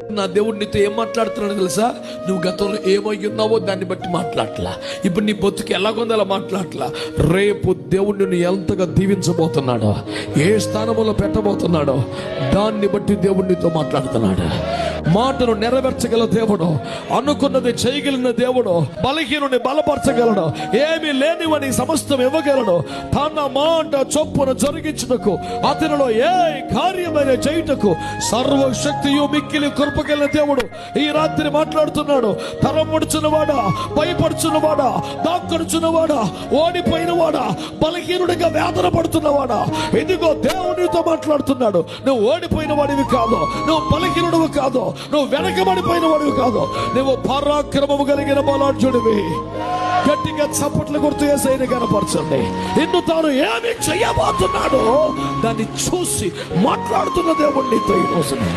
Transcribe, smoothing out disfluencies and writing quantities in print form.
నా దేవుడు నీతో ఏం మాట్లాడుతున్నాడు తెలుసా? నువ్వు గతంలో ఏమై ఉన్నావో దాన్ని బట్టి మాట్లాడలా, ఇప్పుడు నీ బతుకు ఎలాగొందో అలా మాట్లాడలా. రేపు దేవుడు నిన్ను ఎంతగా దీవించబోతున్నాడో, ఏ స్థానంలో పెట్టబోతున్నాడో దాన్ని బట్టి దేవుడు నీతో మాట్లాడుతున్నాడు. మాటను నెరవేర్చగల దేవుడు, అనుకున్నది చేయగలిగిన దేవుడు, బలహీనుని బలపరచగలడు, ఏమీ లేనివని సమస్తం ఇవ్వగలడు. తన మాట చొప్పున జరిగించుటకు, అతనిలో ఏ కార్యమైన చేయుటకు సర్వశక్తియు మిక్కిలి కృపగల దేవుడు ఈ రాత్రి మాట్లాడుతున్నాడు. తరం ముడుచున్నవాడా, భయపడుచున్నవాడా, దాక్కుడుచున్నవాడా, ఓడిపోయినవాడా, బలహీనుడిగా వేదన పడుతున్నవాడా, ఇదిగో దేవునితో మాట్లాడుతున్నాడు. నువ్వు ఓడిపోయిన వాడివి కాదు, నువ్వు బలహీనుడివి కాదు, నువ్వు వెనకబడిపోయిన వాడివి కాదు, నువ్వు పరాక్రమము కలిగిన బలాఢ్యుడివి. గట్టిగా చప్పట్లు గుర్తు యేసయ్యని కనపరచండి. నిన్ను తాను ఏమి చేయబోతున్నాడో దాన్ని చూసి మాట్లాడుతున్న దేవుడు నీతో ఈ రోజున.